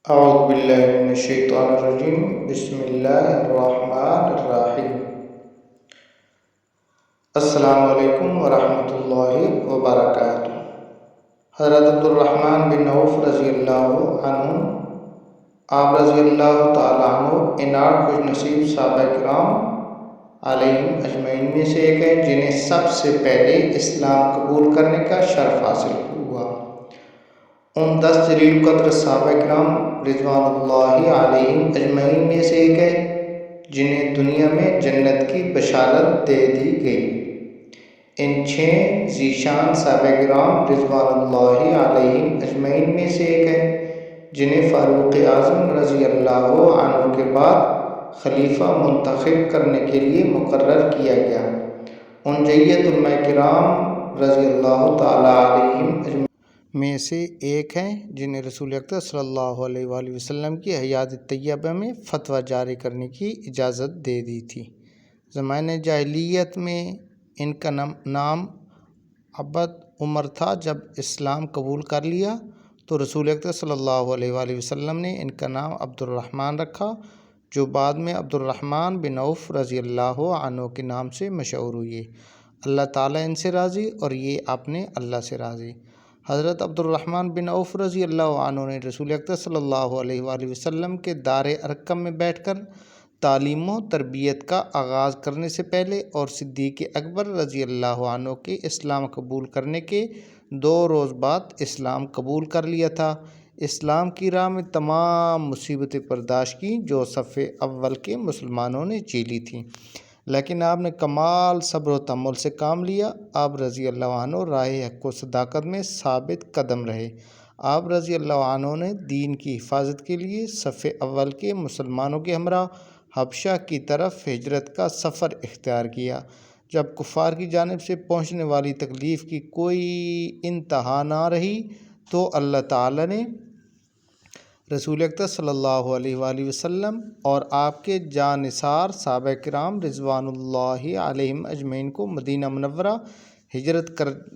اعوذ باللہ من الشیطان الرجیم بسم اللہ الرحمن الرحیم السلام علیکم ورحمۃ اللہ وبرکاتہ۔ حضرت عبد الرحمن بن عوف رضی اللہ عنہ، آپ رضی اللہ تعالیٰ عنہ انار خوش نصیب صحابہ کرام علیہم اجمعین میں سے ایک ہیں جنہیں سب سے پہلے اسلام قبول کرنے کا شرف حاصل ہوا۔ ان 10 جلیل القدر صحابہ کرام رضوان اللہ علیہم اجمعین میں سے ایک ہے جنہیں دنیا میں جنت کی بشارت دے دی گئی۔ ان 6 ذیشان صحابہ کرام رضوان اللہ علیہم اجمعین میں سے ایک ہے جنہیں فاروق اعظم رضی اللہ عنہ کے بعد خلیفہ منتخب کرنے کے لیے مقرر کیا گیا۔ ان جیت علماء کرام رضی اللہ تعالیٰ علیہم اجمعین میں سے ایک ہیں جنہیں رسول اکرم صلی اللہ علیہ وآلہ وسلم کی حیات طیبہ میں فتویٰ جاری کرنے کی اجازت دے دی تھی۔ زمانہ جاہلیت میں ان کا نام عبد عمر تھا۔ جب اسلام قبول کر لیا تو رسول اکرم صلی اللہ علیہ وآلہ وسلم نے ان کا نام عبد الرحمن رکھا، جو بعد میں عبد الرحمن بن عوف رضی اللہ عنہ کے نام سے مشہور ہوئے۔ اللہ تعالیٰ ان سے راضی اور یہ اپنے اللہ سے راضی۔ حضرت عبد الرحمن بن عوف رضی اللہ عنہ نے رسول اکرم صلی اللہ علیہ وآلہ وسلم کے دار ارقم میں بیٹھ کر تعلیم و تربیت کا آغاز کرنے سے پہلے اور صدیق اکبر رضی اللہ عنہ کے اسلام قبول کرنے کے 2 روز بعد اسلام قبول کر لیا تھا۔ اسلام کی راہ میں تمام مصیبتیں برداشت کیں جو صف اول کے مسلمانوں نے جھیلی تھیں، لیکن آپ نے کمال صبر و تحمل سے کام لیا۔ آپ رضی اللہ عنہ راہ حق و صداقت میں ثابت قدم رہے۔ آپ رضی اللہ عنہ نے دین کی حفاظت کے لیے صف اول کے مسلمانوں کے ہمراہ حبشہ کی طرف ہجرت کا سفر اختیار کیا۔ جب کفار کی جانب سے پہنچنے والی تکلیف کی کوئی انتہا نہ رہی تو اللہ تعالیٰ نے رسول اکرم صلی اللہ علیہ وآلہ وسلم اور آپ کے جانثار صحابہ کرام رضوان اللہ علیہم اجمعین کو مدینہ منورہ ہجرت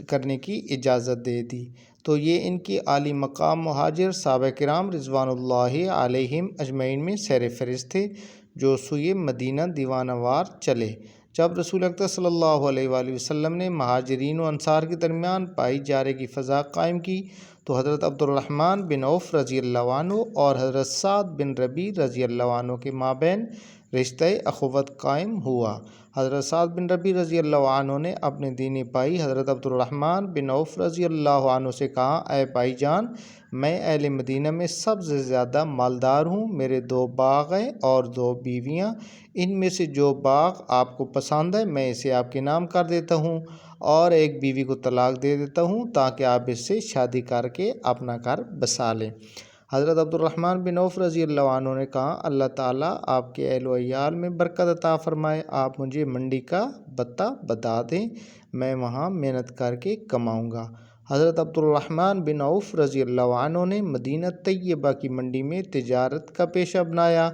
کرنے کی اجازت دے دی، تو یہ ان کی عالی مقام مہاجر صحابہ کرام رضوان اللہ علیہم اجمعین میں سیر فہرست تھے جو سوئے مدینہ دیوانہ وار چلے۔ جب رسول اکرم صلی اللہ علیہ وآلہ وسلم نے مہاجرین و انصار کے درمیان بھائی چارے کی فضا قائم کی تو حضرت عبد الرحمن بن عوف رضی اللہ عنہ اور حضرت سعد بن ربیع رضی اللہ عنہ کے مابین رشتہ اخوت قائم ہوا۔ حضرت سعد بن ربیع رضی اللہ عنہ نے اپنے دینی بھائی حضرت عبد الرحمن بن عوف رضی اللہ عنہ سے کہا، اے بھائی جان، میں اہل مدینہ میں سب سے زیادہ مالدار ہوں۔ میرے 2 باغ ہیں اور 2 بیویاں، ان میں سے جو باغ آپ کو پسند ہے میں اسے آپ کے نام کر دیتا ہوں اور ایک بیوی کو طلاق دے دیتا ہوں تاکہ آپ اس سے شادی کر کے اپنا گھر بسا لیں۔ حضرت عبد الرحمن بن عوف رضی اللہ عنہ نے کہا، اللہ تعالیٰ آپ کے اہل و عیال میں برکت عطا فرمائے۔ آپ مجھے منڈی کا پتہ بتا دیں، میں وہاں محنت کر کے کماؤں گا۔ حضرت عبد الرحمن بن عوف رضی اللہ عنہ نے مدینہ طیبہ کی منڈی میں تجارت کا پیشہ بنایا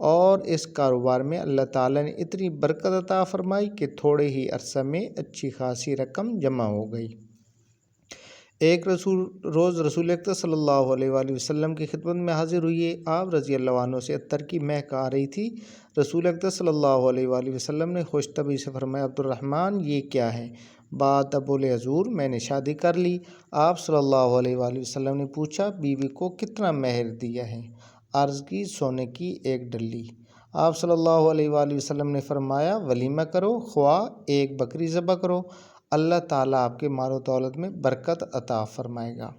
اور اس کاروبار میں اللہ تعالیٰ نے اتنی برکت عطا فرمائی کہ تھوڑے ہی عرصہ میں اچھی خاصی رقم جمع ہو گئی۔ ایک روز رسول اکرم صلی اللہ علیہ وآلہ وسلم کی خدمت میں حاضر ہوئے۔ آپ رضی اللہ عنہ سے عطر کی مہک آ رہی تھی۔ رسول اکرم صلی اللہ علیہ وآلہ وسلم نے خوش طبعی سے فرمایا، عبد الرحمن یہ کیا ہے؟ بات اب بولے، حضور میں نے شادی کر لی۔ آپ صلی اللہ علیہ وآلہ وسلم نے پوچھا، بیوی کو کتنا مہر دیا ہے؟ عرض کی، سونے کی 1 ڈلی۔ آپ صلی اللہ علیہ وآلہ وسلم نے فرمایا، ولیمہ کرو، خواہ 1 بکری ذبح کرو، اللہ تعالیٰ آپ کے مال و دولت میں برکت عطا فرمائے گا۔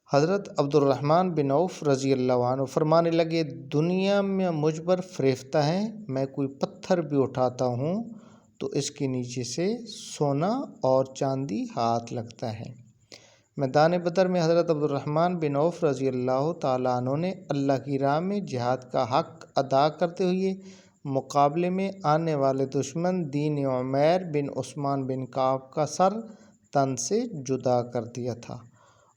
حضرت عبد الرحمن بن عوف رضی اللہ عنہ فرمانے لگے، دنیا میں مجھ پر فریفتہ ہیں، میں کوئی پتھر بھی اٹھاتا ہوں تو اس کے نیچے سے سونا اور چاندی ہاتھ لگتا ہے۔ میدان بدر میں حضرت عبد الرحمن بن عوف رضی اللہ تعالیٰ عنہ نے اللہ کی راہ میں جہاد کا حق ادا کرتے ہوئے مقابلے میں آنے والے دشمن دین عمیر بن عثمان بن کعب کا سر تن سے جدا کر دیا تھا۔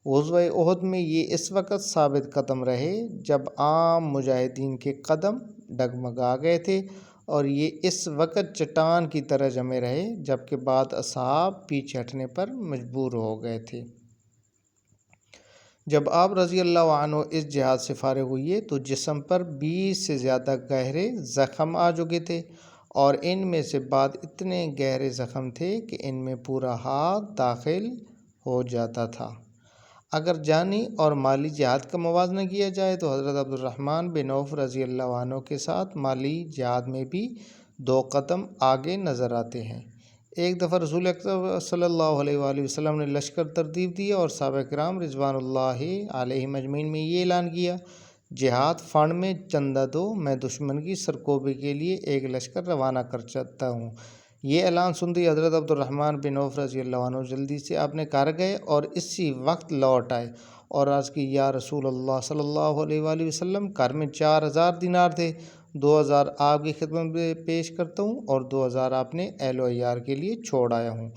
غزوہ احد میں یہ اس وقت ثابت قدم رہے جب عام مجاہدین کے قدم ڈگمگا گئے تھے اور یہ اس وقت چٹان کی طرح جمے رہے جبکہ بعض اصحاب پیچھے ہٹنے پر مجبور ہو گئے تھے۔ جب آپ رضی اللہ عنہ اس جہاد سے فارغ ہوئے تو جسم پر 20 سے زیادہ گہرے زخم آ چکے تھے، اور ان میں سے بعد اتنے گہرے زخم تھے کہ ان میں پورا ہاتھ داخل ہو جاتا تھا۔ اگر جانی اور مالی جہاد کا موازنہ کیا جائے تو حضرت عبد الرحمن بن عوف رضی اللہ عنہ کے ساتھ مالی جہاد میں بھی 2 قدم آگے نظر آتے ہیں۔ ایک دفعہ رسول اکرم صلی اللہ علیہ وآلہ وسلم نے لشکر ترتیب دیا اور صحابہ کرام رضوان اللہ علیہم اجمعین میں یہ اعلان کیا، جہاد فنڈ میں چندہ دو، میں دشمن کی سرکوبی کے لیے ایک لشکر روانہ کر سکتا ہوں۔ یہ اعلان سنتے ہی حضرت عبد الرحمن بن عوف رضی اللہ عنہ جلدی سے اپنے گھر گئے اور اسی وقت لوٹ آئے اور عرض کی، یا رسول اللہ صلی اللہ علیہ وآلہ وسلم، گھر میں 4000 دینار تھے، 2000 آپ کی خدمت میں پیش کرتا ہوں اور 2000 اپنے اہل و عیال کے لیے چھوڑ آیا ہوں۔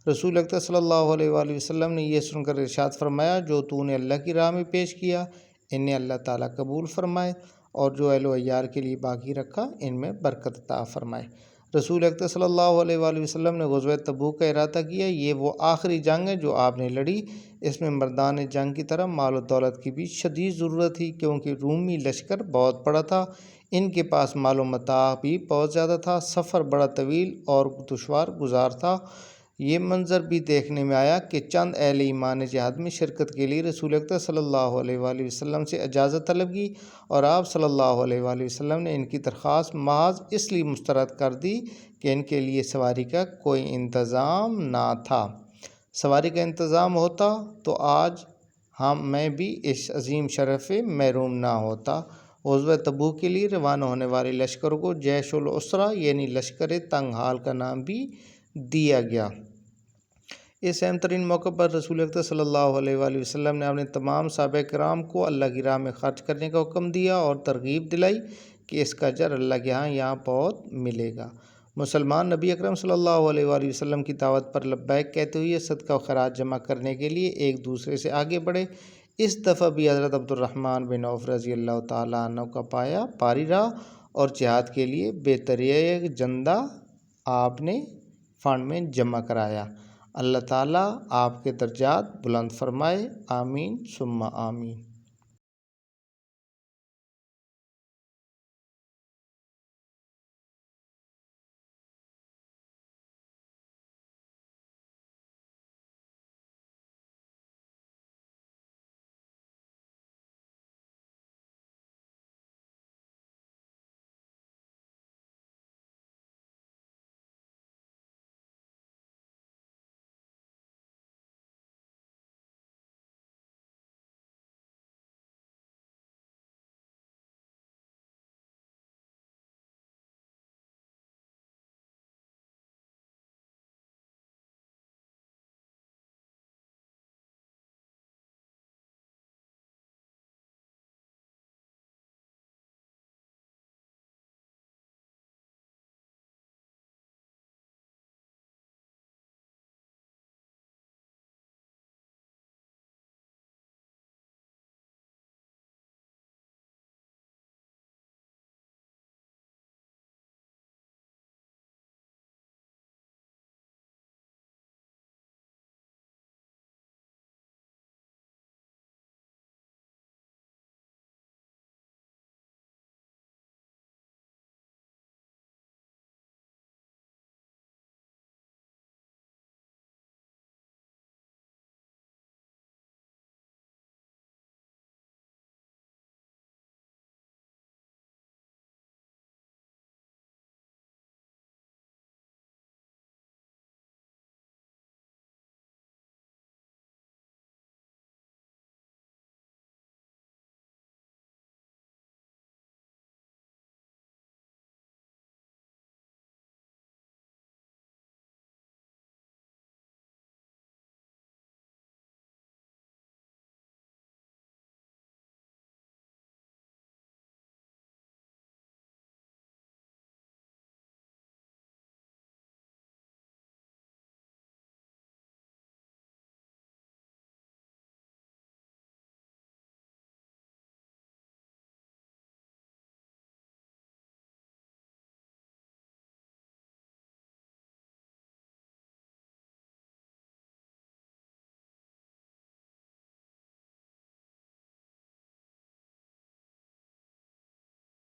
رسول اکرم صلی اللہ علیہ وآلہ وسلم نے یہ سن کر ارشاد فرمایا، جو تو نے اللہ کی راہ میں پیش کیا انہیں اللہ تعالیٰ قبول فرمائے، اور جو اہل و عیال کے لیے باقی رکھا ان میں برکت عطا فرمائے۔ رسول اکرم صلی اللہ علیہ وآلہ وسلم نے غزوہ تبوک کا ارادہ کیا۔ یہ وہ آخری جنگ ہے جو آپ نے لڑی۔ اس میں مردان جنگ کی طرح مال و دولت کی بھی شدید ضرورت تھی، کیونکہ رومی لشکر بہت بڑا تھا، ان کے پاس مال و متاع بھی بہت زیادہ تھا، سفر بڑا طویل اور دشوار گزار تھا۔ یہ منظر بھی دیکھنے میں آیا کہ چند اہل ایمان نے جہاد میں شرکت کے لیے رسول اکرم صلی اللہ علیہ وآلہ وسلم سے اجازت طلب کی، اور آپ صلی اللہ علیہ وآلہ وسلم نے ان کی درخواست محض اس لیے مسترد کر دی کہ ان کے لیے سواری کا کوئی انتظام نہ تھا۔ سواری کا انتظام ہوتا تو آج میں بھی اس عظیم شرف سے محروم نہ ہوتا۔ غزوہ تبوک کے لیے روانہ ہونے والے لشکر کو جیش العسرہ یعنی لشکر تنگ حال کا نام بھی دیا گیا۔ اس اہم ترین موقع پر رسول اکرم صلی اللہ علیہ وآلہ وسلم نے اپنے تمام صحابہ کرام کو اللہ کی راہ میں خرچ کرنے کا حکم دیا اور ترغیب دلائی کہ اس کا اجر اللہ کے یہاں بہت ملے گا۔ مسلمان نبی اکرم صلی اللہ علیہ وآلہ وسلم کی دعوت پر لبیک کہتے ہوئے صدقہ و خیرات جمع کرنے کے لیے ایک دوسرے سے آگے بڑھے۔ اس دفعہ بھی حضرت عبد الرحمن بن عوف رضی اللہ تعالیٰ عنہ کا پایا پاری رہا اور جہاد کے لیے بہترین چندہ آپ نے فنڈ میں جمع کرایا۔ اللہ تعالیٰ آپ کے درجات بلند فرمائے، آمین ثم آمین۔